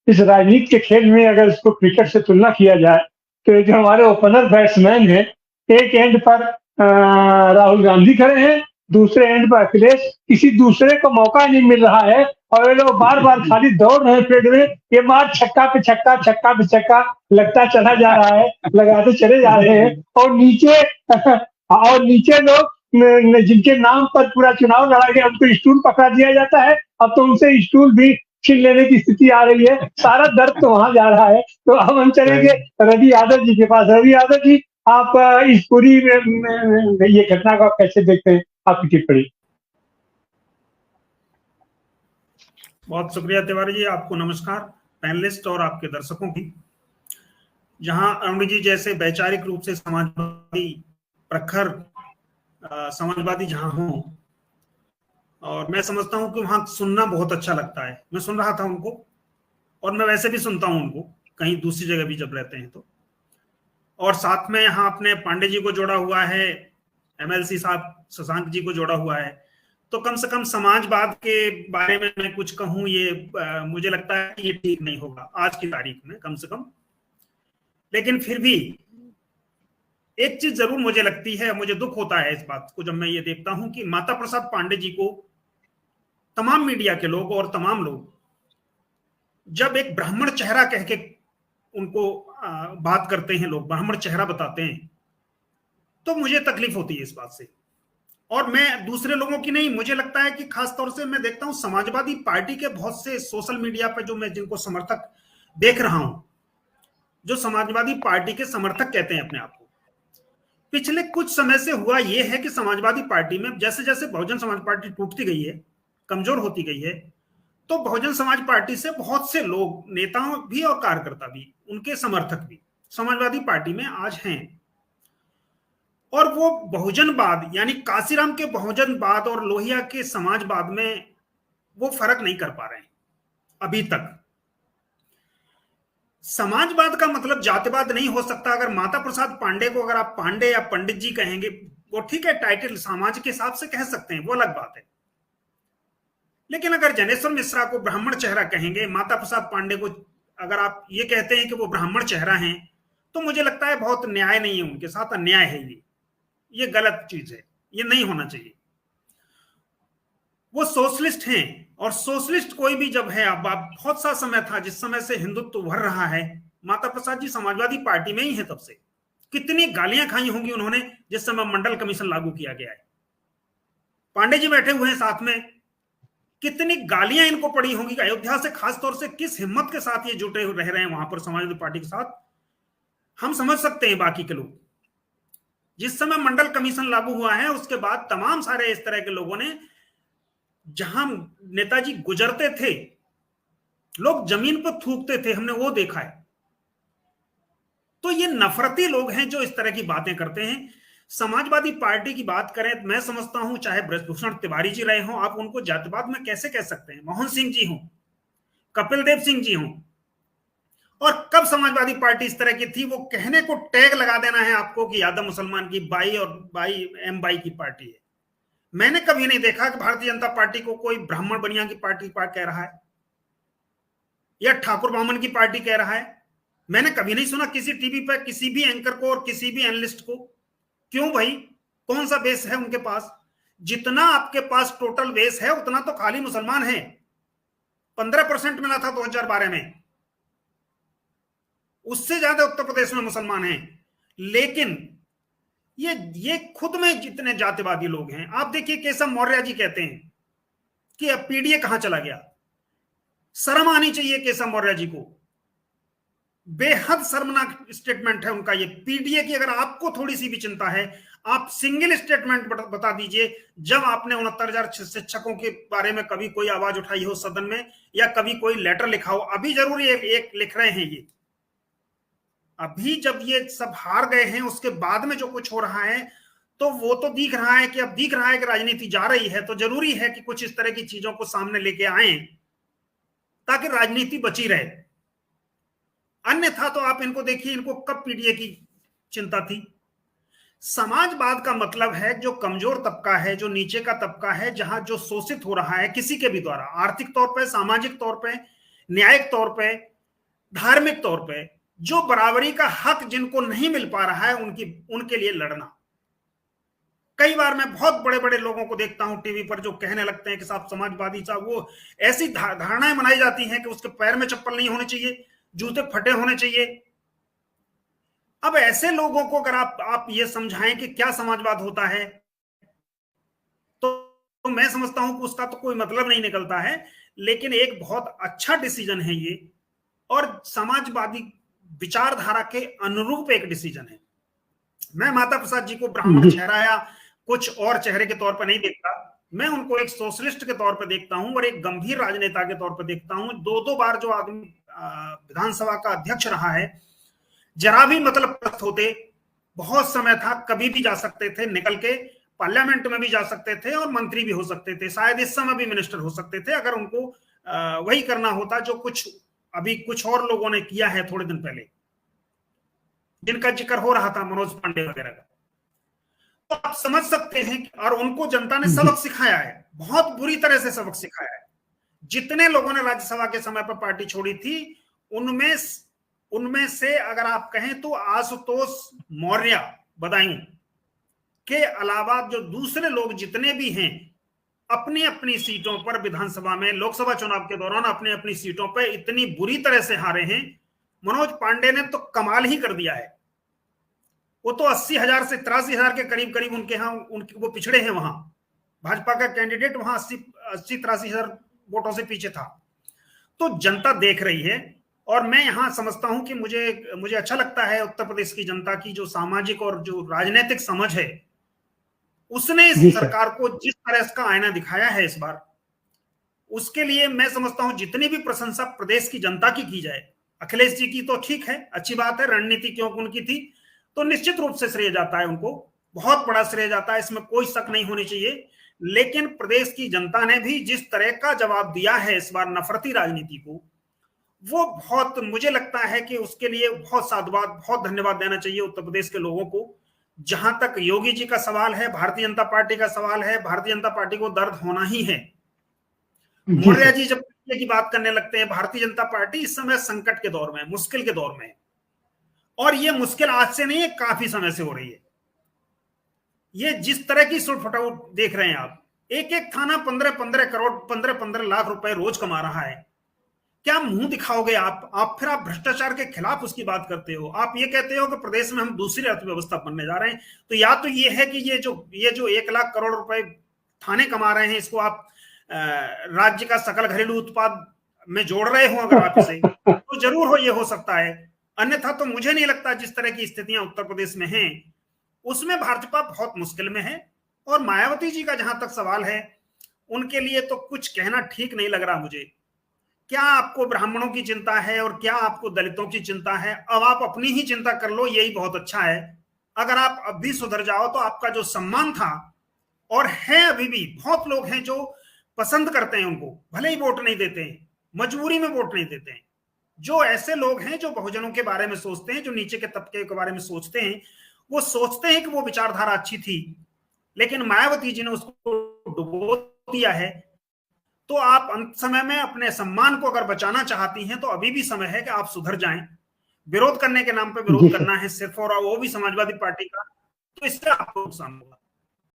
इस राजनीति के खेल में अगर इसको क्रिकेट से तुलना किया जाए, तो ये जो हमारे ओपनर बैट्समैन हैं, एक एंड पर राहुल गांधी खड़े हैं, दूसरे एंड पर अखिलेश, किसी दूसरे को मौका नहीं मिल रहा है और ये लोग बार-बार खाली दौड़ रहे हैं फील्ड में, ये मार छक्का पे छक्का, छक्का पे छक्का लगता चला जा रहा है, लगाते चले जा रहे हैं और नीचे लोग जिनके नाम पर पूरा चुनाव लड़ा गया उनको स्टूल पकड़ा दिया जाता है, अब तो उनसे स्टूल भी छीन लेने की स्थिति आ रही है, सारा दर्द तो वहां जा रहा है। तो अब हम चलेंगे रवि यादव जी के पास। रवि यादव जी, आप इस पूरी ये घटना को आप कैसे देखते हैं, आपकी टिप्पणी? बहुत शुक्रिया तिवारी जी, आपको नमस्कार, पैनलिस्ट और आपके दर्शकों की। जहां अरुण जी जैसे वैचारिक रूप से समाजवादी प्रखर समाजवादी जहां हों, और मैं समझता हूं कि वहां सुनना बहुत अच्छा लगता है। मैं सुन रहा था उनको, और मैं वैसे भी सुनता हूं उनको कहीं दूसरी जगह भी जब रहते हैं तो। और साथ में यहाँ अपने पांडे जी को जोड़ा हुआ है, एमएलसी साहब शशांक जी को जोड़ा हुआ है, तो कम से कम समाजवाद के बारे में मैं कुछ कहूं, ये मुझे लगता है कि ये ठीक नहीं होगा आज की तारीख में कम से कम। लेकिन फिर भी एक चीज जरूर मुझे लगती है, मुझे दुख होता है इस बात को जब मैं ये देखता हूं कि माता प्रसाद पांडे जी को तमाम मीडिया के लोग और तमाम लोग जब एक ब्राह्मण चेहरा कह के उनको बात करते हैं, लोग ब्राह्मण चेहरा बताते हैं, तो मुझे तकलीफ होती है इस बात से। और मैं दूसरे लोगों की नहीं, मुझे लगता है कि खासतौर से मैं देखता हूं समाजवादी पार्टी के बहुत से सोशल मीडिया पर जो मैं जिनको समर्थक देख रहा हूं, जो समाजवादी पार्टी के समर्थक कहते हैं अपने आप को, पिछले कुछ समय से हुआ यह है कि समाजवादी पार्टी में जैसे जैसे बहुजन समाज पार्टी टूटती गई है, कमजोर होती गई है, तो बहुजन समाज पार्टी से बहुत से लोग, नेताओं भी और कार्यकर्ता भी, उनके समर्थक भी समाजवादी पार्टी में आज हैं। और वो बहुजनवाद यानी काशीराम के बहुजनवाद और लोहिया के समाजवाद में वो फर्क नहीं कर पा रहे हैं अभी तक। समाजवाद का मतलब जातिवाद नहीं हो सकता। अगर माता प्रसाद पांडे को अगर आप पांडे या पंडित जी कहेंगे, वो ठीक है, टाइटल समाज के हिसाब से कह सकते हैं, वो अलग बात है। लेकिन अगर जनेश्वर मिश्रा को ब्राह्मण चेहरा कहेंगे, माता प्रसाद पांडे को अगर आप ये कहते हैं कि वो ब्राह्मण चेहरा हैं, तो मुझे लगता है बहुत न्याय नहीं है उनके साथ, अन्याय है ये गलत चीज है, ये नहीं होना चाहिए। वो सोशलिस्ट हैं, और सोशलिस्ट कोई भी जब है, अब बहुत सा समय था जिस समय से हिंदुत्व उभर रहा है, माता प्रसाद जी समाजवादी पार्टी में ही है तब से। कितनी गालियां खाई होंगी उन्होंने जिस समय मंडल कमीशन लागू किया गया है। पांडे जी बैठे हुए हैं साथ में, कितनी गालियां इनको पड़ी होंगी। अयोध्या से खासतौर से किस हिम्मत के साथ ये जुटे रह रहे हैं वहां पर समाजवादी पार्टी के साथ, हम समझ सकते हैं बाकी के लोग। जिस समय मंडल कमीशन लागू हुआ है उसके बाद तमाम सारे इस तरह के लोगों ने, जहां नेताजी गुजरते थे लोग जमीन पर थूकते थे, हमने वो देखा है। तो ये नफरती लोग हैं जो इस तरह की बातें करते हैं। समाजवादी पार्टी की बात करें, मैं समझता हूं चाहे ब्रजभूषण तिवारी जी रहे हों, आप उनको जातिवाद में कैसे कह सकते हैं? मोहन सिंह जी हों, कपिल देव सिंह जी हों, और कब समाजवादी पार्टी इस तरह की थी? वो कहने को टैग लगा देना है आपको कि यादव मुसलमान की बाई और बाई एम बाई की पार्टी है। मैंने कभी नहीं देखा कि भारतीय जनता पार्टी को कोई ब्राह्मण बनिया की पार्टी कह रहा है या ठाकुर ब्राह्मण की पार्टी कह रहा है। मैंने कभी नहीं सुना किसी टीवी पर किसी भी एंकर को और किसी भी एनालिस्ट को। क्यों भाई? कौन सा बेस है उनके पास? जितना आपके पास टोटल बेस है उतना तो खाली मुसलमान है। 15% मिला था 2012 में, उससे ज्यादा उत्तर प्रदेश में मुसलमान हैं। लेकिन ये खुद में जितने जातिवादी लोग हैं, आप देखिए केशव मौर्य जी कहते हैं कि अब पीडीए कहां चला गया। शर्म आनी चाहिए केशव मौर्य जी को, बेहद शर्मनाक स्टेटमेंट है उनका ये। पीडीए की अगर आपको थोड़ी सी भी चिंता है, आप सिंगल स्टेटमेंट बता दीजिए जब आपने 69,000 शिक्षकों के बारे में कभी कोई आवाज उठाई हो सदन में, या कभी कोई लेटर लिखा हो। अभी जरूर एक लिख रहे हैं ये, अभी जब ये सब हार गए हैं उसके बाद में जो कुछ हो रहा है, तो वो तो दिख रहा है कि अब दिख रहा है कि राजनीति जा रही है। तो जरूरी है कि कुछ इस तरह की चीजों को सामने लेके आए ताकि राजनीति बची रहे। अन्यथा तो आप इनको देखिए, इनको कब पीडीए की चिंता थी? समाजवाद का मतलब है जो कमजोर तबका है, जो नीचे का तबका है, जहां जो शोषित हो रहा है किसी के भी द्वारा, आर्थिक तौर पर, सामाजिक तौर पर, न्यायिक तौर पर, धार्मिक तौर पे जो बराबरी का हक जिनको नहीं मिल पा रहा है उनके लिए लड़ना। कई बार मैं बहुत बड़े बड़े लोगों को देखता हूं टीवी पर जो कहने लगते हैं कि साहब समाजवादी साहब, वो ऐसी धारणाएं बनाई जाती हैं कि उसके पैर में चप्पल नहीं होने चाहिए, जूते फटे होने चाहिए। अब ऐसे लोगों को अगर आप ये समझाएं कि क्या समाजवाद होता है, तो मैं समझता हूं कि उसका तो कोई मतलब नहीं निकलता है। लेकिन एक बहुत अच्छा डिसीजन है ये, और समाजवादी विचारधारा के अनुरूप एक डिसीजन है। मैं माता प्रसाद जी को ब्राह्मण चेहरा या कुछ और चेहरे के तौर पर नहीं देखता, मैं उनको एक सोशलिस्ट के तौर पर देखता हूं और एक गंभीर राजनेता के तौर पर देखता हूं। दो बार जो आदमी विधानसभा का अध्यक्ष रहा है, जरा भी मतलब होते, बहुत समय था, कभी भी जा सकते थे निकल के, पार्लियामेंट में भी जा सकते थे और मंत्री भी हो सकते थे, शायद इस समय भी मिनिस्टर हो सकते थे अगर उनको वही करना होता जो कुछ और लोगों ने किया है थोड़े दिन पहले, जिनका जिक्र हो रहा था, मनोज पांडे वगैरह का। तो आप समझ सकते हैं, और उनको जनता ने सबक सिखाया है, बहुत बुरी तरह से सबक सिखाया है। जितने लोगों ने राज्यसभा के समय पर पार्टी छोड़ी थी, उनमें से अगर आप कहें तो आशुतोष मौर्य बदायूं के अलावा जो दूसरे लोग जितने भी हैं, अपनी अपनी सीटों पर विधानसभा में लोकसभा चुनाव के दौरान अपनी अपनी सीटों पर इतनी बुरी तरह से हारे हैं। मनोज पांडे ने तो कमाल ही कर दिया है। वो तो 80,000 से 83,000 के करीब करीब उनके यहाँ वो पिछड़े हैं। वहां भाजपा का कैंडिडेट वहां 80-83,000 वोटों से पीछे था। तो जनता देख रही है, और मैं यहां समझता हूं कि मुझे अच्छा लगता है उत्तर प्रदेश की जनता की जो सामाजिक और जो राजनीतिक समझ है, उसने इस सरकार को जिस तरह इसका आईना दिखाया है इस बार, उसके लिए मैं समझता हूं जितनी भी प्रशंसा प्रदेश की जनता की जाए, अखिलेश जी की तो ठीक है, अच्छी बात है, रणनीति क्योंकि उनकी थी, तो निश्चित रूप से श्रेय जाता है उनको, बहुत बड़ा श्रेय जाता है, इसमें कोई शक नहीं होनी चाहिए। लेकिन प्रदेश की जनता ने भी जिस तरह का जवाब दिया है इस बार नफरती राजनीति को, वो बहुत, मुझे लगता है कि उसके लिए बहुत साधुवाद, बहुत धन्यवाद देना चाहिए उत्तर प्रदेश के लोगों को। जहां तक योगी जी का सवाल है, भारतीय जनता पार्टी का सवाल है, भारतीय जनता पार्टी को दर्द होना ही है। मौर्य जी जब की बात करने लगते हैं, भारतीय जनता पार्टी इस समय संकट के दौर में, मुश्किल के दौर में, और ये मुश्किल आज से नहीं है, काफी समय से हो रही है। ये जिस तरह की सुटफटाऊ देख रहे हैं आप, एक एक थाना 15-15 करोड़ 15-15 लाख रुपए रोज कमा रहा है। क्या मुंह दिखाओगे आप फिर आप भ्रष्टाचार के खिलाफ उसकी बात करते हो। आप ये कहते हो कि प्रदेश में हम दूसरी अर्थव्यवस्था बनने जा रहे हैं। तो या तो ये है कि ये जो 1 लाख करोड़ रुपए थाने कमा रहे हैं, इसको आप राज्य का सकल घरेलू उत्पाद में जोड़ रहे हो, अगर आप इसे, तो जरूर हो, ये हो सकता है। अन्यथा तो मुझे नहीं लगता, जिस तरह की स्थितियां उत्तर प्रदेश में हैं, उसमें भाजपा बहुत मुश्किल में है। और मायावती जी का जहां तक सवाल है, उनके लिए तो कुछ कहना ठीक नहीं लग रहा मुझे। क्या आपको ब्राह्मणों की चिंता है और क्या आपको दलितों की चिंता है? अब आप अपनी ही चिंता कर लो, यही बहुत अच्छा है। अगर आप अब भी सुधर जाओ तो आपका जो सम्मान था, और है अभी भी बहुत लोग हैं जो पसंद करते हैं उनको, भले ही वोट नहीं देते हैं, मजबूरी में वोट नहीं देते हैं। जो ऐसे लोग हैं जो बहुजनों के बारे में सोचते हैं, जो नीचे के तबके के बारे में सोचते हैं, वो सोचते हैं कि वो विचारधारा अच्छी थी, लेकिन मायावती जी ने उसको डुबो दिया है। तो आप अंत समय में अपने सम्मान को अगर बचाना चाहती हैं, तो अभी भी समय है कि आप सुधर जाएं। विरोध करने के नाम पे विरोध करना है सिर्फ, और वो भी समाजवादी पार्टी का, तो इससे आपको नुकसान होगा।